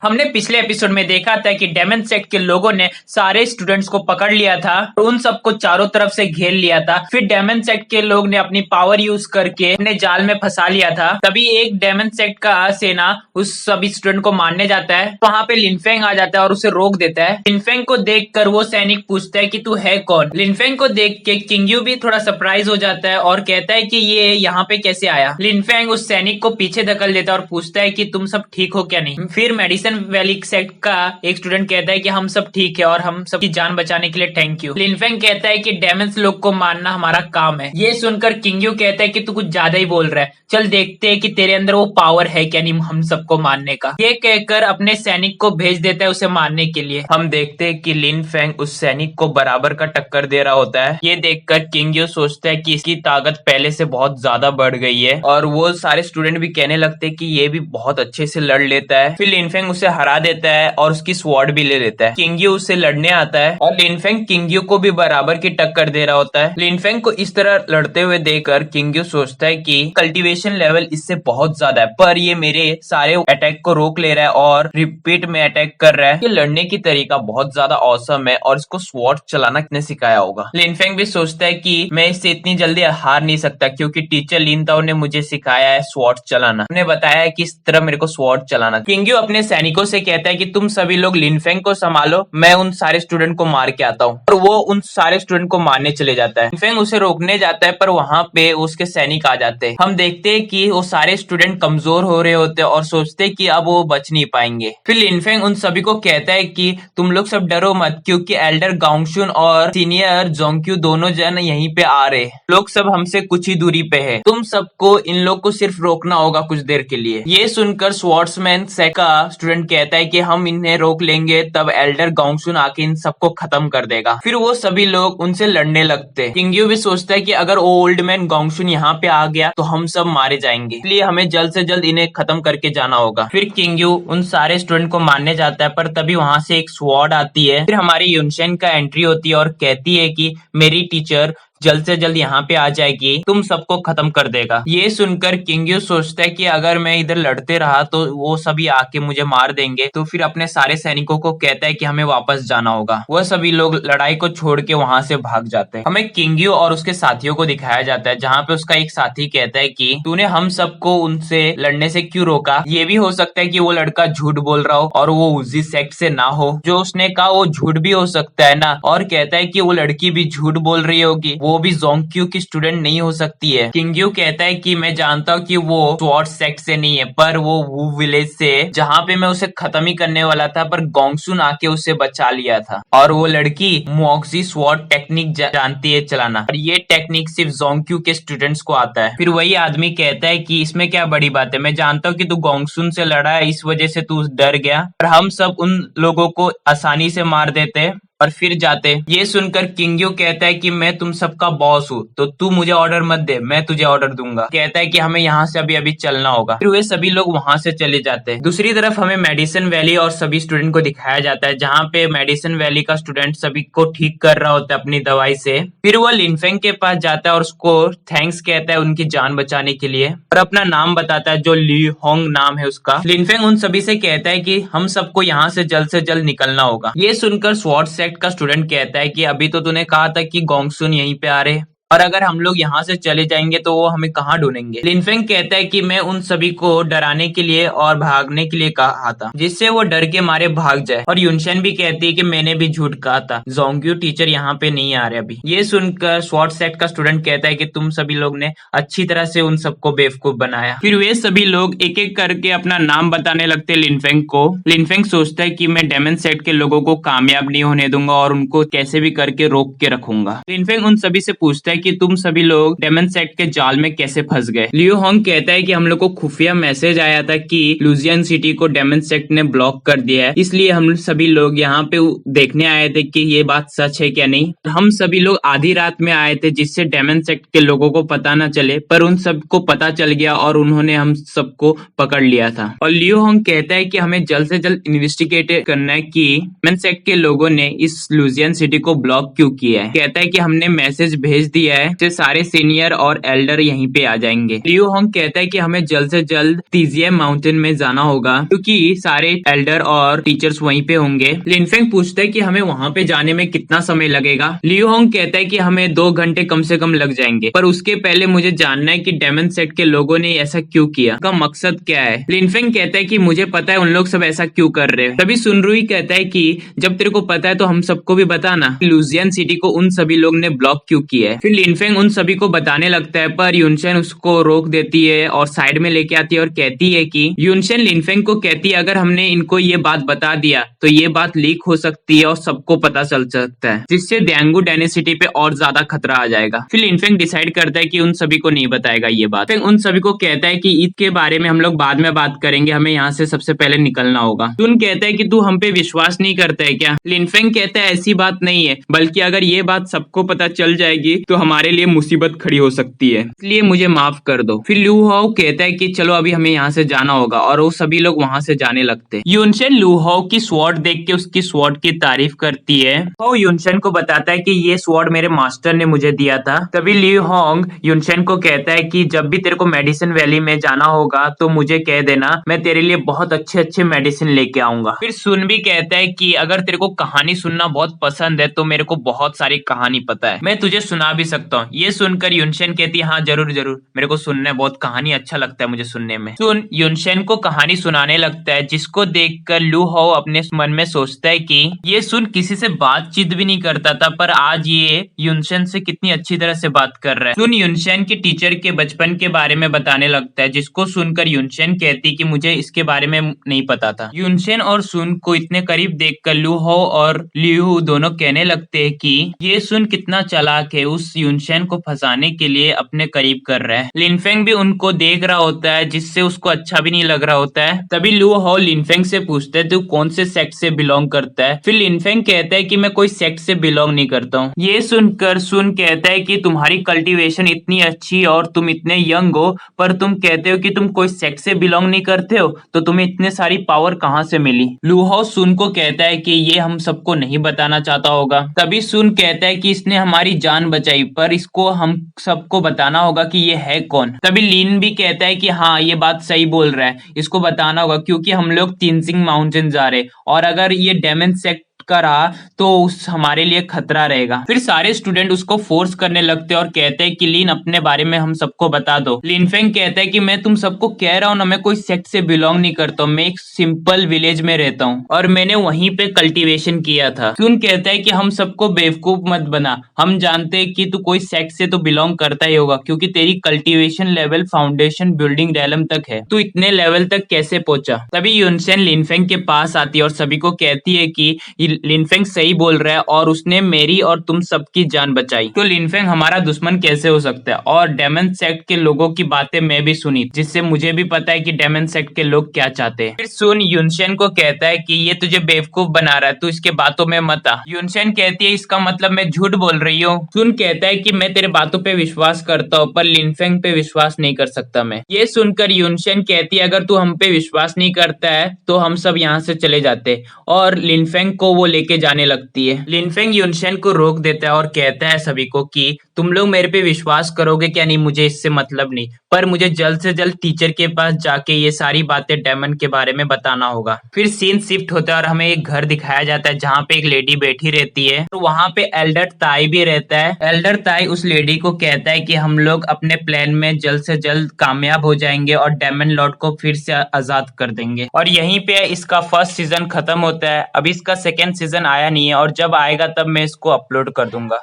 हमने पिछले एपिसोड में देखा था कि डेमन सेक्ट के लोगों ने सारे स्टूडेंट्स को पकड़ लिया था और उन सबको चारों तरफ से घेर लिया था। फिर डेमन सेक्ट के लोग ने अपनी पावर यूज करके अपने जाल में फंसा लिया था। तभी एक डेमन सेक्ट का सेना उस सभी स्टूडेंट को मारने जाता है। वहां पे लिनफेंग आ जाता है और उसे रोक देता है। लिनफेंग को देखकर वो सैनिक पूछता है कि तू है कौन। लिनफेंग को देख के किंगयू भी थोड़ा सरप्राइज हो जाता है और कहता है कि ये यहाँ पे कैसे आया। लिनफेंग उस सैनिक को पीछे धकेल देता है और पूछता है कि तुम सब ठीक हो क्या नहीं। फिर मेडिसिन वैली सेक्ट का एक स्टूडेंट कहता है कि हम सब ठीक है और हम सबकी जान बचाने के लिए थैंक यू। लिनफेंग कहता है कि डेमन्स लोग को मारना हमारा काम है। ये सुनकर किंगयू कहता है कि तू कुछ ज्यादा ही बोल रहा है, चल देखते हैं कि तेरे अंदर वो पावर है क्या नहीं हम सबको मारने का। ये कहकर अपने सैनिक को भेज देता है उसे मारने के लिए। हम देखते हैं कि लिनफेंग उस सैनिक को बराबर का टक्कर दे रहा होता है। ये देखकर किंगयू सोचता है कि इसकी ताकत पहले से बहुत ज्यादा बढ़ गई है और वो सारे स्टूडेंट भी कहने लगते हैं कि ये भी बहुत अच्छे से लड़ लेता है। फिर लिनफेंग उसे हरा देता है और उसकी स्वॉर्ड भी ले लेता है। किंगयू उससे लड़ने आता है और लिनफेंग किंगयू को भी बराबर की टक्कर दे रहा होता है। लिनफेंग को इस तरह लड़ते हुए देखकर किंगयू सोचता है कि कल्टीवेशन लेवल इससे बहुत ज्यादा है, पर ये मेरे सारे अटैक को रोक ले रहा है और रिपीट में अटैक कर रहा है। ये लड़ने की तरीका बहुत ज्यादा औसम है और इसको स्वॉर्ड चलाना किसने सिखाया होगा। लिनफेंग भी सोचता है कि मैं इससे इतनी जल्दी हार नहीं सकता क्योंकि टीचर लिन ताओ ने मुझे सिखाया है स्वॉर्ड चलाना। उन्हें बताया है कि इस तरह मेरे को स्वॉर्ड चलाना। किंगयू अपने सैनिकों से कहता है कि तुम सभी लोग लिनफेंग को संभालो, मैं उन सारे स्टूडेंट को मार के आता हूँ। और वो उन सारे स्टूडेंट को मारने चले जाता है। लिनफेंग उसे रोकने जाता है पर वहां पे उसके सैनिक आ जाते हैं। हम देखते हैं कि वो सारे स्टूडेंट कमजोर हो रहे होते हैं और सोचते हैं कि अब वो बच नहीं पाएंगे। फिर लिनफेंग उन सभी को कहता है कि तुम लोग सब डरो मत क्योंकि एल्डर गांगशुन और सीनियर जोंग्क्यू दोनों जन यहीं पे आ रहे। लोग सब हमसे कुछ ही दूरी पे है, तुम सबको इन लोग को सिर्फ रोकना होगा कुछ देर के लिए। ये सुनकर स्वॉर्ड्समैन सेक्ट का स्टूडेंट कहता है कि हम इन्हें रोक लेंगे तब एल्डर गांगशुन आके इन सबको खत्म कर देगा। फिर वो सभी लोग उनसे लड़ने लगते। किंगयू भी सोचता है कि अगर ओल्ड मैन गांगशुन यहाँ पे आ गया तो हम सब मारे जाएंगे, इसलिए हमें जल्द से जल्द इन्हें खत्म करके जाना होगा। फिर किंगयू उन सारे स्टूडेंट को मारने जाता है पर तभी वहां से एक स्वॉर्ड आती है। फिर हमारी युनशेन का एंट्री होती है और कहती है कि मेरी टीचर जल्द से जल्द यहाँ पे आ जाएगी, तुम सबको खत्म कर देगा। ये सुनकर किंगयू सोचता है कि अगर मैं इधर लड़ते रहा तो वो सभी आके मुझे मार देंगे। तो फिर अपने सारे सैनिकों को कहता है कि हमें वापस जाना होगा। वह सभी लोग लड़ाई को छोड़ के वहां से भाग जाते हैं। हमें किंगयू और उसके साथियों को दिखाया जाता है जहाँ पे उसका एक साथी कहता है कि तूने हम सबको उनसे लड़ने से क्यों रोका। ये भी हो सकता है कि वो लड़का झूठ बोल रहा हो और वो उसी सेक्ट से ना हो। जो उसने कहा वो झूठ भी हो सकता है ना। और कहता है कि वो लड़की भी झूठ बोल रही होगी, वो भी जोंग्क्यू की स्टूडेंट नहीं हो सकती है। किंगयू कहता है कि मैं जानता हूँ कि वो स्वॉर्ड सेक्ट से नहीं है पर वो वू विलेज से, जहाँ पे मैं उसे खत्म ही करने वाला था पर गोंगसुन आके उसे बचा लिया था। और वो लड़की मोक्सी स्वॉर्ड टेक्निक जानती है चलाना और ये टेक्निक सिर्फ जोंग्क्यू के स्टूडेंट्स को आता है। फिर वही आदमी कहता है कि इसमें क्या बड़ी बात है, मैं जानता हूँ कि तू गोंगसुन से लड़ा है इस वजह से तू डर गया और हम सब उन लोगों को आसानी से मार देते और फिर जाते। ये सुनकर किंगयू कहता है कि मैं तुम सबका बॉस हूँ तो तू मुझे ऑर्डर मत दे, मैं तुझे ऑर्डर दूंगा। कहता है कि हमें यहाँ से अभी अभी चलना होगा। फिर वे सभी लोग वहां से चले जाते हैं। दूसरी तरफ हमें मेडिसिन वैली और सभी स्टूडेंट को दिखाया जाता है जहाँ पे मेडिसिन वैली का स्टूडेंट सभी को ठीक कर रहा होता है अपनी दवाई से। फिर वो लिनफेंग के पास जाता है और उसको थैंक्स कहता है उनकी जान बचाने के लिए और अपना नाम बताता है जो ली होंग नाम है उसका। लिनफेंग उन सभी से कहता है कि हम सबको यहाँ से जल्द निकलना होगा। ये सुनकर स्वॉर्ड सेक्ट का स्टूडेंट कहता है कि अभी तो तूने कहा था कि गोंगसुन यहीं पे आ रहे और अगर हम लोग यहाँ से चले जाएंगे तो वो हमें कहाँ ढूंढेंगे। लिनफेंग कहता है कि मैं उन सभी को डराने के लिए और भागने के लिए कहा था जिससे वो डर के मारे भाग जाए। और युनशेन भी कहती है कि मैंने भी झूठ कहा था, जोंग्क्यू टीचर यहाँ पे नहीं आ रहे अभी। ये सुनकर स्वॉर्ड सेक्ट का स्टूडेंट कहता है कि तुम सभी लोग ने अच्छी तरह से उन सबको बेवकूफ बनाया। फिर वे सभी लोग एक एक करके अपना नाम बताने लगते लिनफेंग को। लिनफेंग सोचता है कि मैं डेमन सेक्ट के लोगों को कामयाब नहीं होने दूंगा और उनको कैसे भी करके रोक के रखूंगा। लिनफेंग उन सभी से पूछता है कि तुम सभी लोग डेमन सेक्ट के जाल में कैसे फंस गए। लियो होंग कहता है कि हम लोग को खुफिया मैसेज आया था कि लुजियन सिटी को डेमन सेक्ट ने ब्लॉक कर दिया है, इसलिए हम सभी लोग यहाँ पे देखने आए थे कि ये बात सच है क्या नहीं। हम सभी लोग आधी रात में आए थे जिससे डेमन सेक्ट के लोगों को पता न चले, पर उन सबको पता चल गया और उन्होंने हम सबको पकड़ लिया था। और लियो होंग कहता है कि हमें जल्द से जल्द इन्वेस्टिगेट करना है कि डेमन सेक्ट के लोगों ने इस लुजियन सिटी को ब्लॉक क्यों किया है। कहता है कि हमने मैसेज भेज दिया किया है कि सारे सीनियर और एल्डर यहीं पे आ जाएंगे। लियू होंग कहता है कि हमें जल्द से जल्द तीजिया माउंटेन में जाना होगा क्योंकि सारे एल्डर और टीचर्स वहीं पे होंगे। लिनफेंग पूछता है कि हमें वहां पे जाने में कितना समय लगेगा। लियू होंग कहता है कि हमें 2 घंटे कम से कम लग जाएंगे, पर उसके पहले मुझे जानना है कि डेमन सेट के लोगों ने ऐसा क्यों किया, का मकसद क्या है। लिनफेंग कहता है कि मुझे पता है उन लोग सब ऐसा क्यों कर रहे हैं। तभी सुनरुई कहता है कि जब तेरे को पता है तो हम सबको भी बताना लुजियन सिटी को उन सभी लोग ने ब्लॉक क्यों किया है। फिर लिनफेंग उन सभी को बताने लगता है, पर यूनशेन उसको रोक देती है और साइड में लेके आती है और कहती है कि यूनशेन लिनफेंग को कहती है अगर हमने इनको ये बात बता दिया तो ये बात लीक हो सकती है और सबको पता चल सकता है, जिससे ड्यांगू डायनेसिटी पे और ज्यादा खतरा आ जाएगा। फिर लिनफेंग डिसाइड करता है कि उन सभी को नहीं बताएगा ये बात। फिर उन सभी को कहता है कि ईद के बारे में हम लोग बाद में बात करेंगे, हमें यहाँ से सबसे पहले निकलना होगा। सुन कहता है कि तू हम पे विश्वास नहीं करता है क्या। लिनफेंग कहता है ऐसी बात नहीं है, बल्कि अगर ये बात सबको पता चल जाएगी तो हमारे लिए मुसीबत खड़ी हो सकती है, इसलिए मुझे माफ कर दो। फिर लू हाओ कहता है कि चलो अभी हमें यहाँ से जाना होगा और वो सभी लोग वहां से जाने लगते हैं। यूनशेन लू हाओ की स्वॉर्ड देख के उसकी स्वॉर्ड की तारीफ करती है। वो यूनशेन को बताता है कि ये स्वॉर्ड मेरे मास्टर ने मुझे दिया था। तभी लियू होंग यूनशेन को कहता है कि जब भी तेरे को मेडिसिन वैली में जाना होगा तो मुझे कह देना, मैं तेरे लिए बहुत अच्छे अच्छे मेडिसिन लेके आऊंगा। फिर सुन भी कहता है कि अगर तेरे को कहानी सुनना बहुत पसंद है तो मेरे को बहुत सारी कहानी पता है, मैं तुझे सुना भी सकता हूँ। ये सुनकर यूनशेन कहती है हाँ जरूर जरूर, मेरे को सुनने बहुत कहानी अच्छा लगता है मुझे सुनने में। सुन यूनशेन को कहानी सुनाने लगता है, जिसको देखकर लू हाओ अपने मन में सोचता है कि ये सुन किसी से बातचीत भी नहीं करता था, पर आज ये यूनशेन से कितनी अच्छी तरह से बात कर रहा है। सुन यूनशेन के टीचर के बचपन के बारे में बताने लगता है, जिसको सुनकर यूनशेन कहती कि मुझे इसके बारे में नहीं पता था। यूनशेन और सुन को इतने करीब देखकर लू हाओ और लियू दोनों कहने लगते हैं कि ये सुन कितना चालाक है, उस यूनशेन को फंसाने के लिए अपने करीब कर रहा है। लिनफेंग भी उनको देख रहा होता है, जिससे उसको अच्छा भी नहीं लग रहा होता है। तभी लू हाओ लिनफेंग से पूछता है तू कौन से सेक्ट से बिलोंग करता है। फिर लिनफेंग कहता है कि मैं कोई सेक्ट से बिलोंग नहीं करता हूँ। ये सुनकर सुन कहता है कि तुम्हारी कल्टीवेशन इतनी अच्छी और तुम इतने यंग हो, पर तुम कहते हो कि तुम कोई सेक्ट से बिलोंग नहीं करते हो, तो तुम्हें इतने सारी पावर कहाँ से मिली। लू हाओ सुन को कहता है कि ये हम सबको नहीं बताना चाहता होगा। तभी सुन कहता है कि इसने हमारी जान बचाई, पर इसको हम सबको बताना होगा कि ये है कौन। तभी लिन भी कहता है कि हाँ ये बात सही बोल रहा है, इसको बताना होगा क्योंकि हम लोग तिनजिंग माउंटेन जा रहे और अगर ये डेमन सेक्ट का रहा तो उस हमारे लिए खतरा रहेगा। फिर सारे स्टूडेंट उसको फोर्स करने लगते हैं और कहते हैं कि लिन अपने बारे में हम सबको बता दो। लिनफेंग कहता है कि मैं तुम सबको कह रहा हूँ ना, मैं कोई सेक्ट से बिलोंग नहीं करता हूँ, मैं एक सिंपल विलेज में रहता हूँ और मैंने वहीं पे कल्टीवेशन किया था। सुन कहता है कि हम सबको बेवकूफ मत बना, हम जानते हैं कि तू कोई सेक्ट से तो बिलोंग करता ही होगा क्योंकि तेरी cultivation level foundation building realm तक है, तू इतने लेवल तक कैसे पहुंचा। तभी यूनशेन लिनफेंग के पास आती है और सभी को कहती है कि लिनफेंग सही बोल रहा है और उसने मेरी और तुम सबकी जान बचाई, तो लिनफेंग हमारा दुश्मन कैसे हो सकता है। और डेमन सेक्ट के लोगों की बातें मैं भी सुनी, जिससे मुझे भी पता है कि डेमन सेक्ट के लोग क्या चाहते हैं। फिर सुन यूनशेन को कहता है कि ये तुझे बेवकूफ बना रहा है, तू इसके बातों में मत आ। यूनशेन कहती है इसका मतलब मैं झूठ बोल रही हूँ। सुन कहता है कि मैं तेरे बातों पे विश्वास करता हूँ, पर लिनफेंग पे विश्वास नहीं कर सकता मैं। ये सुनकर यूनशेन कहती है अगर तू हम पे विश्वास नहीं करता है तो हम सब यहाँ से चले जाते, और लिनफेंग को वो लेके जाने लगती है। लिनफेंग यूनशेन को रोक देता है और कहता है सभी को कि तुम लोग मेरे पे विश्वास करोगे क्या नहीं मुझे इससे मतलब नहीं, पर मुझे जल्द से जल्द टीचर के पास जाके ये सारी बातें डेमन के बारे में बताना होगा। फिर सीन शिफ्ट होता है और हमें एक घर दिखाया जाता है जहाँ पे एक लेडी बैठी रहती है, तो वहाँ पे एल्डर ताई भी रहता है। एल्डर ताई उस लेडी को कहता है कि हम लोग अपने प्लान में जल्द से जल्द कामयाब हो जाएंगे और डेमन लॉर्ड को फिर से आजाद कर देंगे। और यहीं पे इसका फर्स्ट सीजन खत्म होता है। अभी इसका सेकेंड सीजन आया नहीं है और जब आएगा तब मैं इसको अपलोड कर दूंगा।